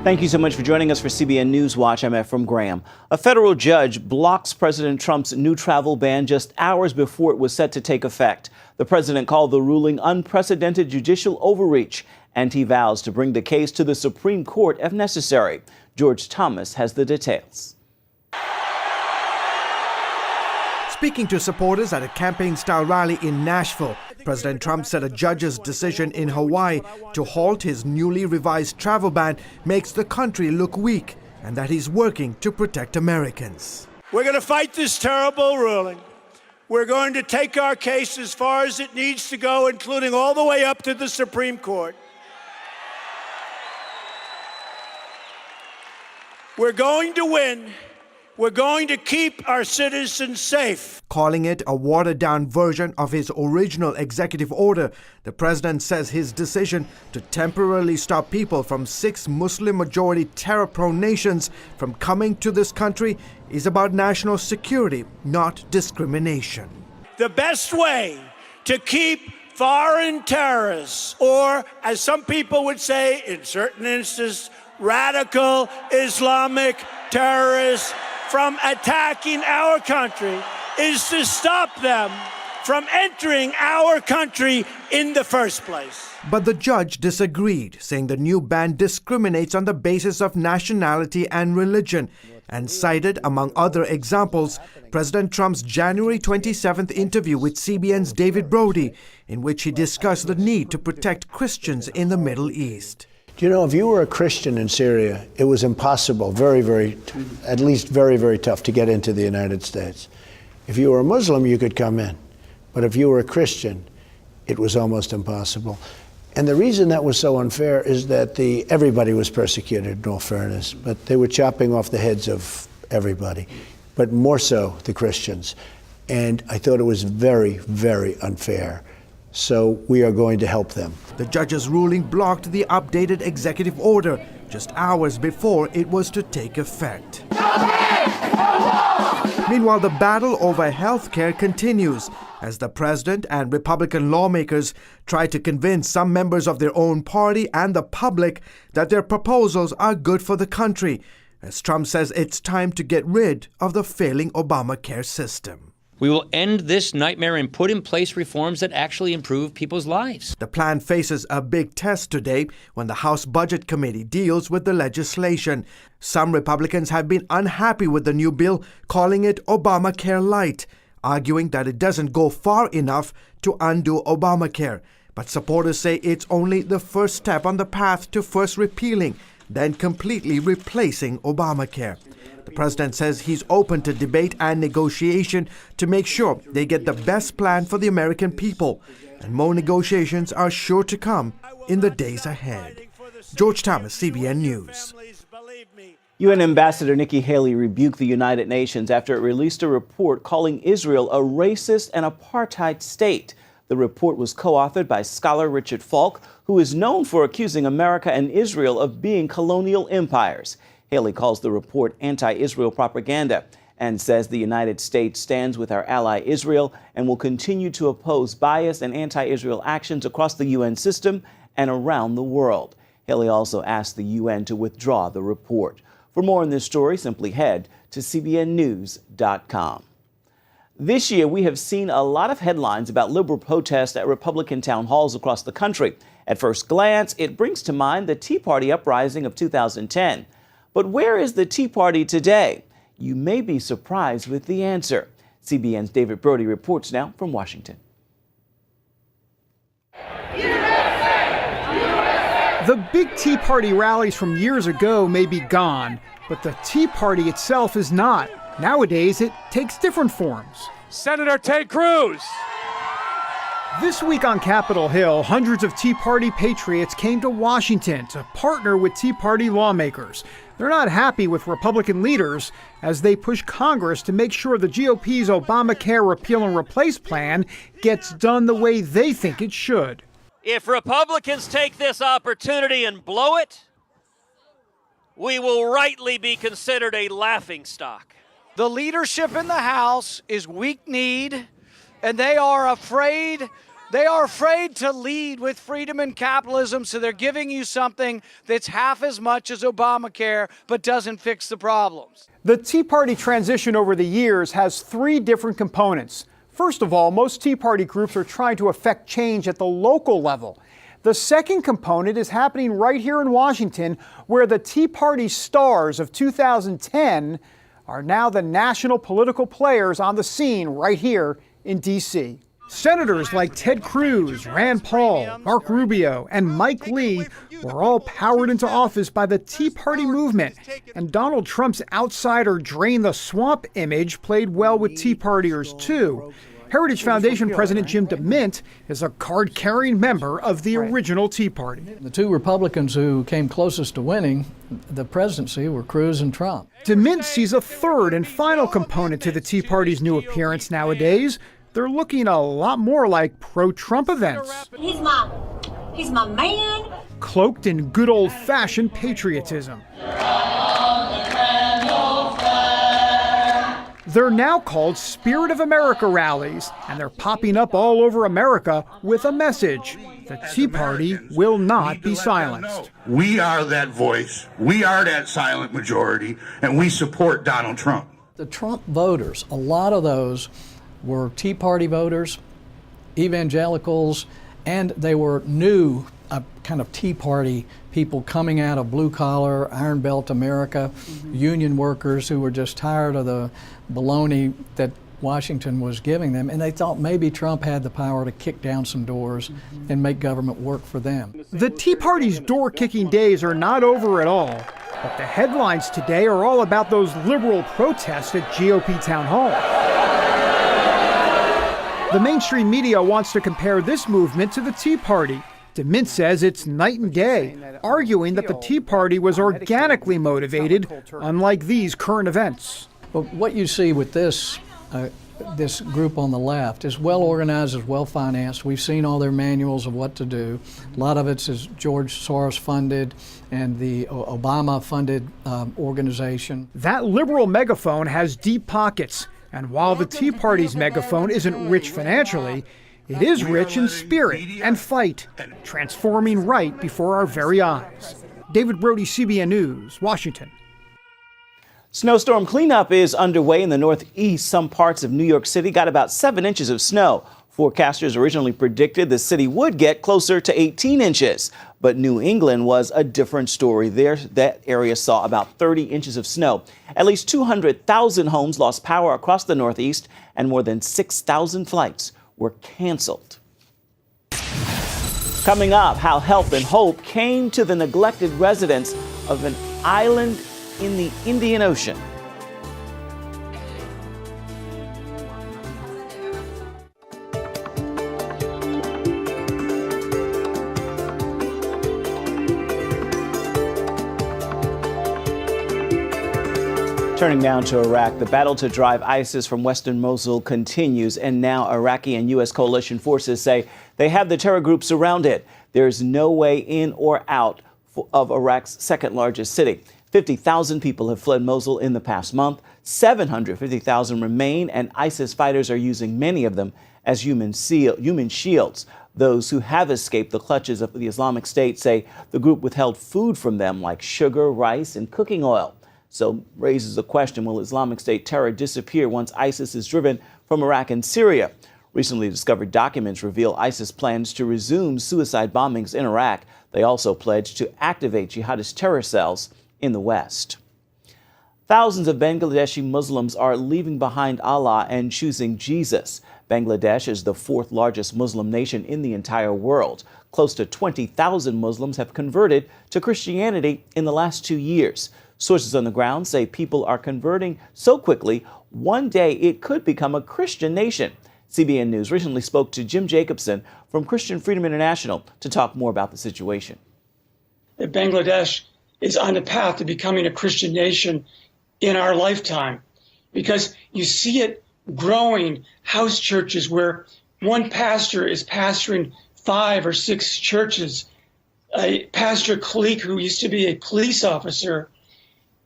Thank you so much for joining us for CBN NewsWatch. I'm Ephraim Graham. A federal judge blocks President Trump's new travel ban just hours before it was set to take effect. The president called the ruling unprecedented judicial overreach, and he vows to bring the case to the Supreme Court if necessary. George Thomas has the details. Speaking to supporters at a campaign-style rally in Nashville, President Trump said a judge's decision in Hawaii to halt his newly revised travel ban makes the country look weak and that he's working to protect Americans. We're going to fight this terrible ruling. We're going to take our case as far as it needs to go, including all the way up to the Supreme Court. We're going to win. We're going to keep our citizens safe. Calling it a watered-down version of his original executive order, the president says his decision to temporarily stop people from 6 Muslim-majority terror-prone nations from coming to this country is about national security, not discrimination. The best way to keep foreign terrorists, or as some people would say in certain instances, radical Islamic terrorists, from attacking our country is to stop them from entering our country in the first place. But the judge disagreed, saying the new ban discriminates on the basis of nationality and religion, and cited, among other examples, President Trump's January 27th interview with CBN's David Brody, in which he discussed the need to protect Christians in the Middle East. You know, if you were a Christian in Syria, it was impossible, at least very tough to get into the United States. If you were a Muslim, you could come in. But if you were a Christian, it was almost impossible. And the reason that was so unfair is that everybody was persecuted, in all fairness, but they were chopping off the heads of everybody, but more so the Christians. And I thought it was very unfair. So we are going to help them. The judge's ruling blocked the updated executive order just hours before it was to take effect. Meanwhile, the battle over health care continues as the president and Republican lawmakers try to convince some members of their own party and the public that their proposals are good for the country, as Trump says it's time to get rid of the failing Obamacare system. We will end this nightmare and put in place reforms that actually improve people's lives. The plan faces a big test today when the House Budget Committee deals with the legislation. Some Republicans have been unhappy with the new bill, calling it Obamacare Light, arguing that it doesn't go far enough to undo Obamacare. But supporters say it's only the first step on the path to first repealing, then completely replacing Obamacare. The president says he's open to debate and negotiation to make sure they get the best plan for the American people. And more negotiations are sure to come in the days ahead. George Thomas, CBN News. UN Ambassador Nikki Haley rebuked the United Nations after it released a report calling Israel a racist and apartheid state. The report was co-authored by scholar Richard Falk, who is known for accusing America and Israel of being colonial empires. Haley calls the report anti-Israel propaganda and says the United States stands with our ally Israel and will continue to oppose bias and anti-Israel actions across the UN system and around the world. Haley also asked the UN to withdraw the report. For more on this story, simply head to cbnnews.com. This year, we have seen a lot of headlines about liberal protests at Republican town halls across the country. At first glance, it brings to mind the Tea Party uprising of 2010. But where is the Tea Party today? You may be surprised with the answer. CBN's David Brody reports now from Washington. The big Tea Party rallies from years ago may be gone, but the Tea Party itself is not. Nowadays, it takes different forms. Senator Ted Cruz. This week on Capitol Hill, hundreds of Tea Party patriots came to Washington to partner with Tea Party lawmakers. They're not happy with Republican leaders as they push Congress to make sure the GOP's Obamacare repeal and replace plan gets done the way they think it should. If Republicans take this opportunity and blow it, we will rightly be considered a laughingstock. The leadership in the House is weak-kneed, and they are afraid They are afraid to lead with freedom and capitalism, so they're giving you something that's half as much as Obamacare, but doesn't fix the problems. The Tea Party transition over the years has three different components. First of all, most Tea Party groups are trying to affect change at the local level. The second component is happening right here in Washington, where the Tea Party stars of 2010 are now the national political players on the scene right here in D.C. Senators like Ted Cruz, Rand Paul, Marco Rubio, and Mike Lee were all powered into office by the Tea Party movement, and Donald Trump's outsider drain the swamp image played well with Tea Partiers too. Heritage Foundation President Jim DeMint is a card-carrying member of the original Tea Party. The two Republicans who came closest to winning the presidency were Cruz and Trump. DeMint sees a third and final component to the Tea Party's new appearance nowadays. They're looking a lot more like pro-Trump events. He's my man. Cloaked in good old-fashioned patriotism. They're now called Spirit of America rallies, and they're popping up all over America with a message. The Tea Party will not be silenced. We are that voice. We are that silent majority, and we support Donald Trump. The Trump voters, a lot of those were Tea Party voters, evangelicals, and they were new kind of Tea Party people coming out of blue-collar, Iron Belt America, union workers who were just tired of the baloney that Washington was giving them, and they thought maybe Trump had the power to kick down some doors and make government work for them. The Tea Party's door-kicking days are not over at all, but the headlines today are all about those liberal protests at GOP Town Hall. The mainstream media wants to compare this movement to the Tea Party. DeMint says it's night and day, arguing that the Tea Party was organically motivated, unlike these current events. But what you see with this group on the left is well organized, is well financed. We've seen all their manuals of what to do. A lot of it's is George Soros funded and the Obama funded organization. That liberal megaphone has deep pockets. And while the Tea Party's megaphone isn't rich financially, it is rich in spirit and fight, transforming right before our very eyes. David Brody, CBN News, Washington. Snowstorm cleanup is underway in the Northeast. Some parts of New York City got about 7 inches of snow. Forecasters originally predicted the city would get closer to 18 inches. But New England was a different story. That area saw about 30 inches of snow. At least 200,000 homes lost power across the Northeast, and more than 6,000 flights were canceled. Coming up, how health and hope came to the neglected residents of an island in the Indian Ocean. Turning now to Iraq, the battle to drive ISIS from western Mosul continues, and now Iraqi and U.S. coalition forces say they have the terror group surrounded. There's no way in or out of Iraq's second largest city. 50,000 people have fled Mosul in the past month. 750,000 remain, and ISIS fighters are using many of them as human shields. Those who have escaped the clutches of the Islamic State say the group withheld food from them like sugar, rice, and cooking oil. So raises the question, will Islamic State terror disappear once ISIS is driven from Iraq and Syria? Recently discovered documents reveal ISIS plans to resume suicide bombings in Iraq. They also pledged to activate jihadist terror cells in the West. Thousands of Bangladeshi Muslims are leaving behind Allah and choosing Jesus. Bangladesh is the fourth largest Muslim nation in the entire world. Close to 20,000 Muslims have converted to Christianity in the last 2 years. Sources on the ground say people are converting so quickly, one day it could become a Christian nation. CBN News recently spoke to Jim Jacobson from Christian Freedom International to talk more about the situation. Bangladesh is on the path to becoming a Christian nation in our lifetime, because you see it growing, house churches where one pastor is pastoring 5 or 6 churches. Pastor Khalik, who used to be a police officer,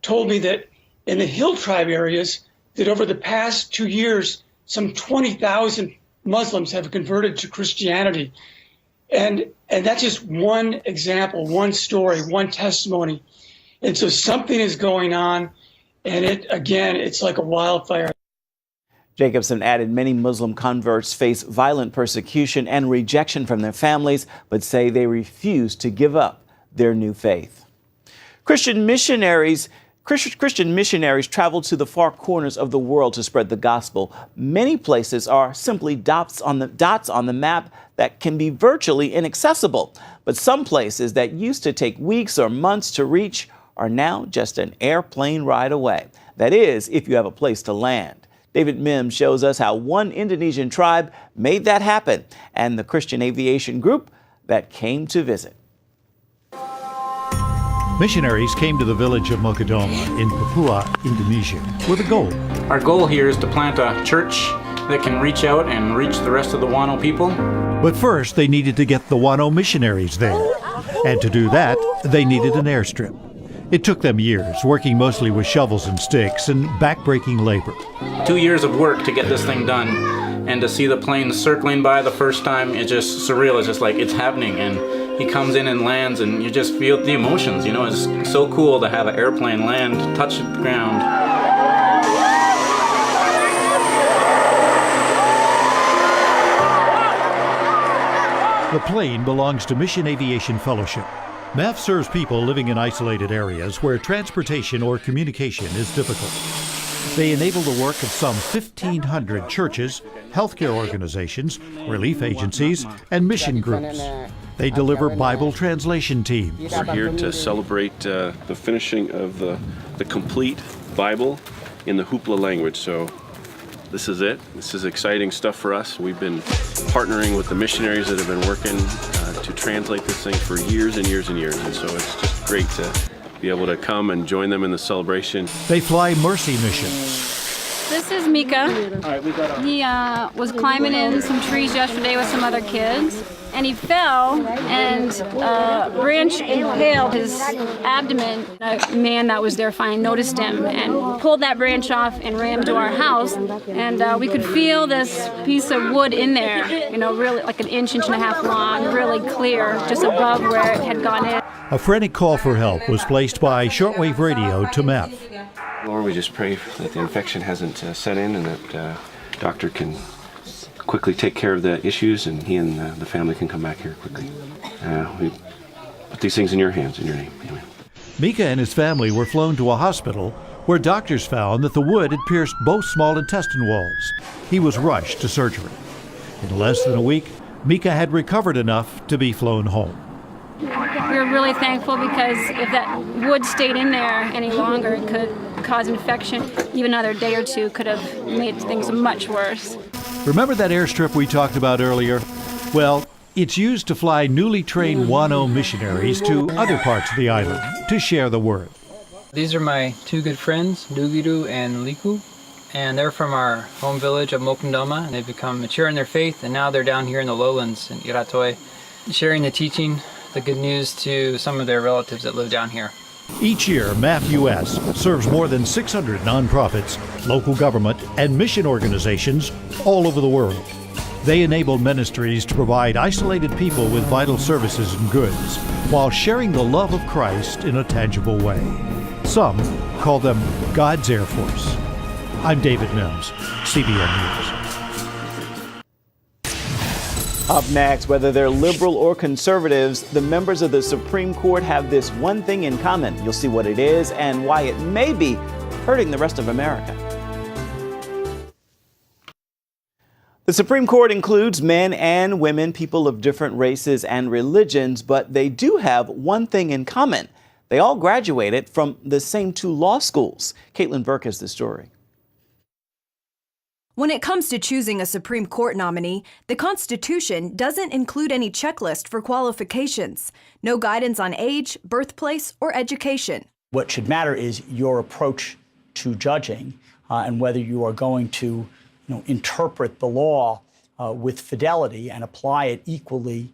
told me that in the Hill Tribe areas, that over the past 2 years, some 20,000 Muslims have converted to Christianity. And that's just one example, one story, one testimony. And so something is going on, and it's like a wildfire. Jacobson added many Muslim converts face violent persecution and rejection from their families, but say they refuse to give up their new faith. Christian missionaries travel to the far corners of the world to spread the gospel. Many places are simply dots on the map that can be virtually inaccessible. But some places that used to take weeks or months to reach are now just an airplane ride away. That is, if you have a place to land. David Mims shows us how one Indonesian tribe made that happen and the Christian aviation group that came to visit. Missionaries came to the village of Mokadoma in Papua, Indonesia, with a goal. Our goal here is to plant a church that can reach out and reach the rest of the Wano people. But first, they needed to get the Wano missionaries there. And to do that, they needed an airstrip. It took them years, working mostly with shovels and sticks and backbreaking labor. 2 years of work to get this thing done, and to see the plane circling by the first time, it's just surreal. It's just like it's happening, and he comes in and lands, and you just feel the emotions. You know, it's so cool to have an airplane land, touch the ground. The plane belongs to Mission Aviation Fellowship. MAF serves people living in isolated areas where transportation or communication is difficult. They enable the work of some 1,500 churches, healthcare organizations, relief agencies, and mission groups. They deliver Bible translation teams. We're here to celebrate the finishing of the complete Bible in the Hoopla language. So this is it. This is exciting stuff for us. We've been partnering with the missionaries that have been working to translate this thing for years and years and years. And so it's just great to be able to come and join them in the celebration. They fly mercy missions. This is Mika. He was climbing in some trees yesterday with some other kids, and he fell, and a branch impaled his abdomen. A man that was there finally noticed him and pulled that branch off and ran to our house, and we could feel this piece of wood in there, you know, really like an inch and a half long, really clear, just above where it had gone in. A frantic call for help was placed by shortwave radio to MAF. Lord, we just pray that the infection hasn't set in and that doctor can quickly take care of the issues and he and the family can come back here quickly. We put these things in your hands, in your name. Amen. Mika and his family were flown to a hospital where doctors found that the wood had pierced both small intestine walls. He was rushed to surgery. In less than a week, Mika had recovered enough to be flown home. We're really thankful because if that wood stayed in there any longer, it could cause infection. Even another day or two could have made things much worse. Remember that airstrip we talked about earlier? Well, it's used to fly newly trained Wano missionaries to other parts of the island to share the word. These are my two good friends, Dugiru and Liku, and they're from our home village of Mokandoma, and they've become mature in their faith, and now they're down here in the lowlands in Iratoi, sharing the teaching, the good news to some of their relatives that live down here. Each year, MAF US serves more than 600 nonprofits, local government, and mission organizations all over the world. They enable ministries to provide isolated people with vital services and goods while sharing the love of Christ in a tangible way. Some call them God's Air Force. I'm David Mims, CBN News. Up next, whether they're liberal or conservatives, the members of the Supreme Court have this one thing in common. You'll see what it is and why it may be hurting the rest of America. The Supreme Court includes men and women, people of different races and religions, but they do have one thing in common. They all graduated from the same two law schools. Caitlin Burke has the story. When it comes to choosing a Supreme Court nominee, the Constitution doesn't include any checklist for qualifications. No guidance on age, birthplace, or education. What should matter is your approach to judging and whether you are going to interpret the law with fidelity and apply it equally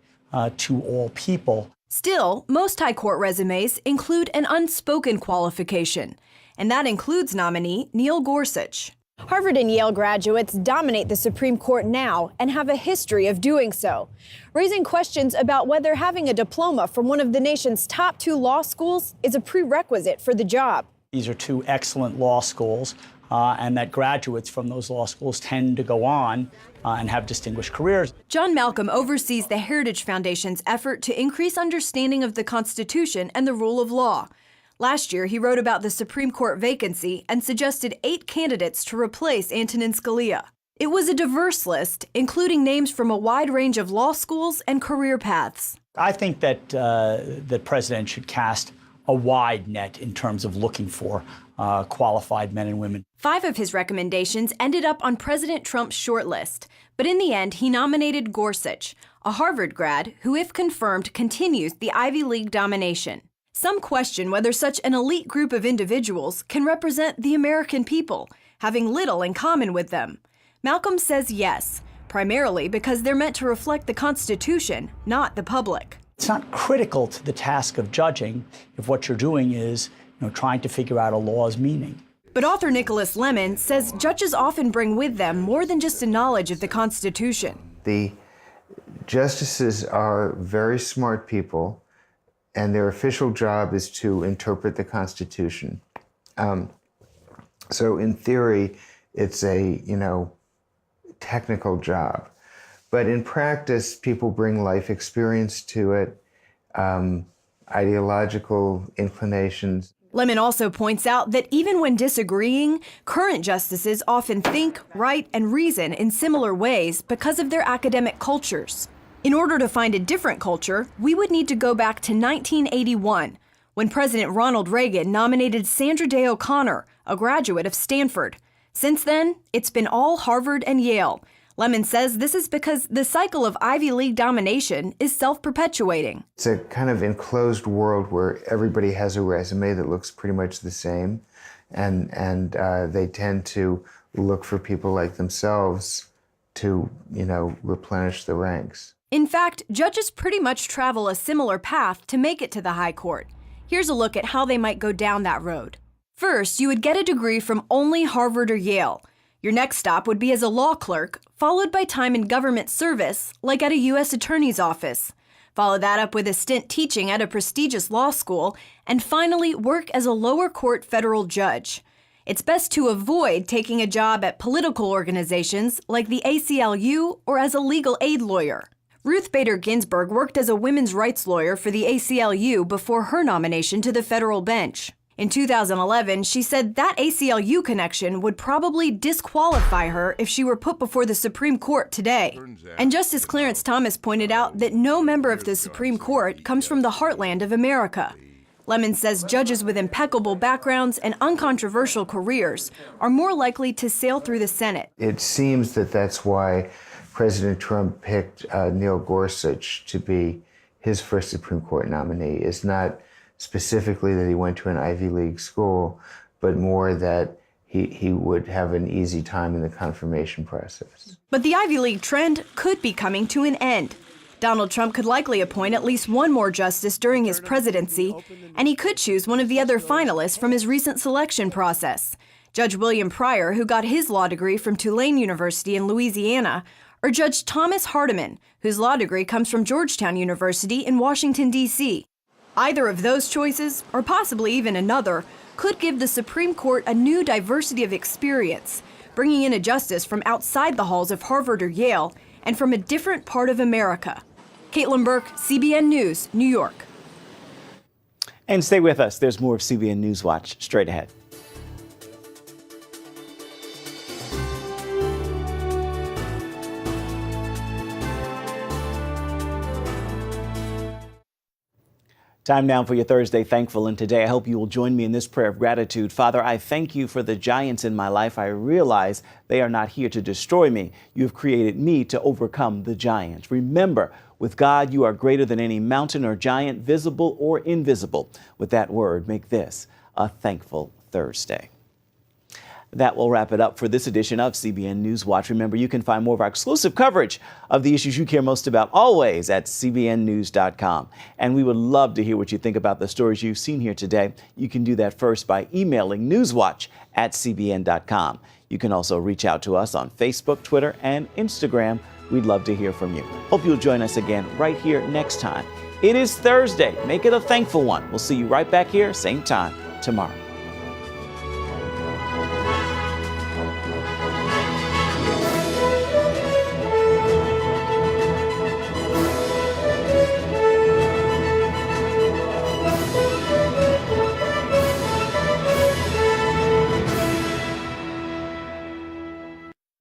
to all people. Still, most high court resumes include an unspoken qualification, and that includes nominee Neil Gorsuch. Harvard and Yale graduates dominate the Supreme Court now and have a history of doing so, raising questions about whether having a diploma from one of the nation's top 2 law schools is a prerequisite for the job. These are 2 excellent law schools, and that graduates from those law schools tend to go on and have distinguished careers. John Malcolm oversees the Heritage Foundation's effort to increase understanding of the Constitution and the rule of law. Last year, he wrote about the Supreme Court vacancy and suggested 8 candidates to replace Antonin Scalia. It was a diverse list, including names from a wide range of law schools and career paths. I think that the president should cast a wide net in terms of looking for qualified men and women. 5 of his recommendations ended up on President Trump's shortlist, but in the end, he nominated Gorsuch, a Harvard grad who, if confirmed, continues the Ivy League domination. Some question whether such an elite group of individuals can represent the American people, having little in common with them. Malcolm says yes, primarily because they're meant to reflect the Constitution, not the public. It's not critical to the task of judging if what you're doing is trying to figure out a law's meaning. But author Nicholas Lemon says judges often bring with them more than just a knowledge of the Constitution. The justices are very smart people, and their official job is to interpret the Constitution. So in theory, it's a, technical job. But in practice, people bring life experience to it, ideological inclinations. Lemon also points out that even when disagreeing, current justices often think, write, and reason in similar ways because of their academic cultures. In order to find a different culture, we would need to go back to 1981, when President Ronald Reagan nominated Sandra Day O'Connor, a graduate of Stanford. Since then, it's been all Harvard and Yale. Lemon says this is because the cycle of Ivy League domination is self-perpetuating. It's a kind of enclosed world where everybody has a resume that looks pretty much the same, and they tend to look for people like themselves to, replenish the ranks. In fact, judges pretty much travel a similar path to make it to the high court. Here's a look at how they might go down that road. First, you would get a degree from only Harvard or Yale. Your next stop would be as a law clerk, followed by time in government service, like at a U.S. attorney's office. Follow that up with a stint teaching at a prestigious law school, and finally work as a lower court federal judge. It's best to avoid taking a job at political organizations like the ACLU or as a legal aid lawyer. Ruth Bader Ginsburg worked as a women's rights lawyer for the ACLU before her nomination to the federal bench. In 2011, she said that ACLU connection would probably disqualify her if she were put before the Supreme Court today. And Justice Clarence Thomas pointed out that no member of the Supreme Court comes from the heartland of America. Lemon says judges with impeccable backgrounds and uncontroversial careers are more likely to sail through the Senate. It seems that that's why President Trump picked Neil Gorsuch to be his first Supreme Court nominee. It's not specifically that he went to an Ivy League school, but more that he would have an easy time in the confirmation process. But the Ivy League trend could be coming to an end. Donald Trump could likely appoint at least one more justice during his presidency, and he could choose one of the other finalists from his recent selection process. Judge William Pryor, who got his law degree from Tulane University in Louisiana, or Judge Thomas Hardiman, whose law degree comes from Georgetown University in Washington, D.C. Either of those choices, or possibly even another, could give the Supreme Court a new diversity of experience, bringing in a justice from outside the halls of Harvard or Yale and from a different part of America. Caitlin Burke, CBN News, New York. And stay with us. There's more of CBN NewsWatch straight ahead. Time now for your Thursday Thankful, and today I hope you will join me in this prayer of gratitude. Father, I thank you for the giants in my life. I realize they are not here to destroy me. You have created me to overcome the giants. Remember, with God, you are greater than any mountain or giant, visible or invisible. With that word, make this a thankful Thursday. That will wrap it up for this edition of CBN NewsWatch. Remember, you can find more of our exclusive coverage of the issues you care most about always at cbnnews.com. And we would love to hear what you think about the stories you've seen here today. You can do that first by emailing newswatch@cbn.com. You can also reach out to us on Facebook, Twitter, and Instagram. We'd love to hear from you. Hope you'll join us again right here next time. It is Thursday. Make it a thankful one. We'll see you right back here, same time tomorrow.